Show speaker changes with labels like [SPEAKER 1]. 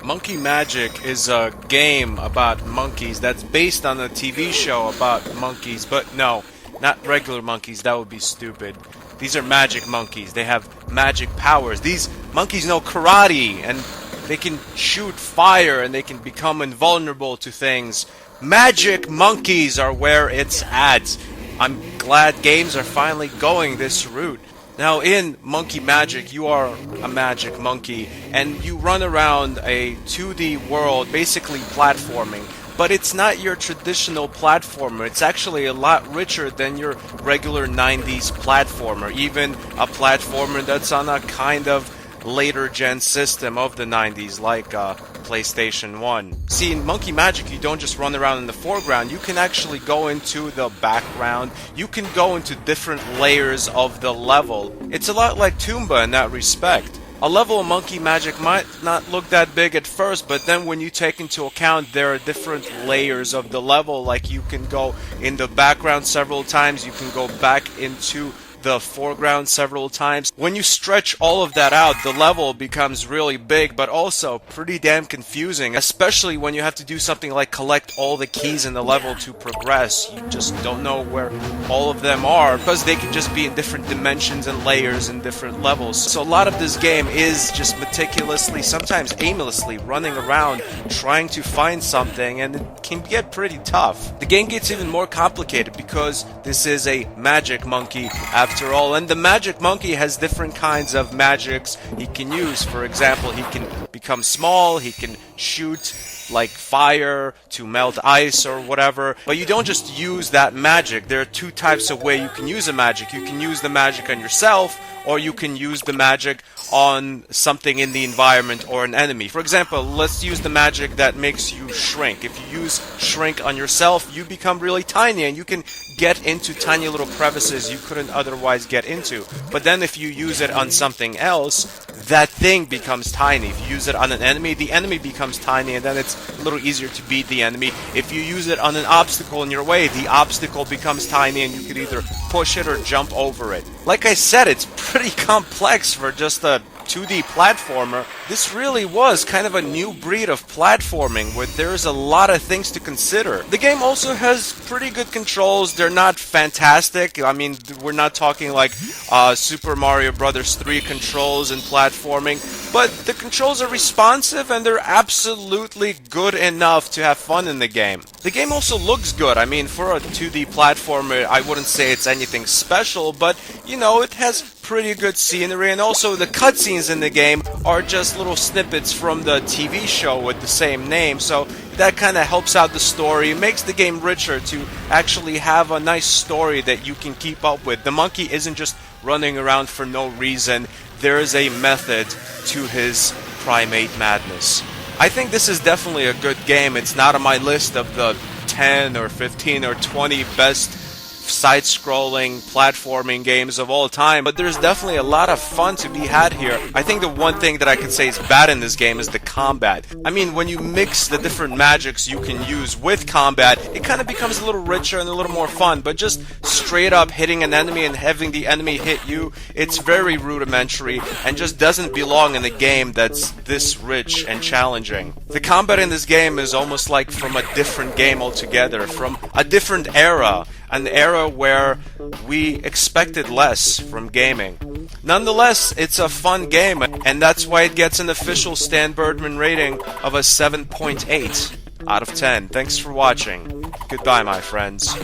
[SPEAKER 1] Monkey Magic is a game about monkeys that's based on a TV show about monkeys, but no, not regular monkeys, that would be stupid. These are magic monkeys. They have magic powers. These monkeys know karate, and they can shoot fire, and they can become invulnerable to things. Magic monkeys are where it's at. I'm glad games are finally going this route. Now, in Monkey Magic, you are a magic monkey, and you run around a 2D world, basically platforming. But it's not your traditional platformer. It's actually a lot richer than your regular 90s platformer, even a platformer that's on a kind of later gen system of the 90s, like PlayStation 1. See, in Monkey Magic, you don't just run around in the foreground, you can actually go into the background, you can go into different layers of the level. It's a lot like Toomba in that respect. A level of Monkey Magic might not look that big at first, but then when you take into account there are different layers of the level, like you can go in the background several times, you can go back into the foreground several times. When you stretch all of that out, the level becomes really big, but also pretty damn confusing, especially when you have to do something like collect all the keys in the level to progress. You just don't know where all of them are, because they can just be in different dimensions and layers in different levels. So a lot of this game is just meticulously, sometimes aimlessly, running around trying to find something, and it can get pretty tough. The game gets even more complicated because this is a magic monkey after all, and the magic monkey has different kinds of magics he can use. For example, he can become small, he can shoot like fire to melt ice or whatever, but you don't just use that magic. There are two types of way you can use a magic. You can use the magic on yourself, or you can use the magic on something in the environment or an enemy. For example, let's use the magic that makes you shrink. If you use shrink on yourself, you become really tiny and you can get into tiny little crevices you couldn't otherwise get into. But then if you use it on something else, that thing becomes tiny. If you use it on an enemy, the enemy becomes tiny, and then it's a little easier to beat the enemy. If you use it on an obstacle in your way, the obstacle becomes tiny and you could either push it or jump over it. Like I said, it's pretty complex for just a 2D platformer. This really was kind of a new breed of platforming where there's a lot of things to consider. The game also has pretty good controls. They're not fantastic. I mean, we're not talking like Super Mario Bros. 3 controls in platforming, but the controls are responsive and they're absolutely good enough to have fun in the game. The game also looks good. I mean, for a 2D platformer, I wouldn't say it's anything special, but you know, it has pretty good scenery, and also the cutscenes in the game are just little snippets from the TV show with the same name, so that kind of helps out the story. It makes the game richer to actually have a nice story that you can keep up with. The monkey isn't just running around for no reason. There is a method to his primate madness. I think this is definitely a good game. It's not on my list of the 10 or 15 or 20 best side-scrolling platforming games of all time, but there's definitely a lot of fun to be had here. I think the one thing that I could say is bad in this game is the combat. I mean, when you mix the different magics you can use with combat, it kind of becomes a little richer and a little more fun, but just straight up hitting an enemy and having the enemy hit you, it's very rudimentary and just doesn't belong in a game that's this rich and challenging. The combat in this game is almost like from a different game altogether, from a different era. An era where we expected less from gaming. Nonetheless, it's a fun game, and that's why it gets an official stanburdman rating of a 7.8 out of 10. Thanks for watching. Goodbye, my friends.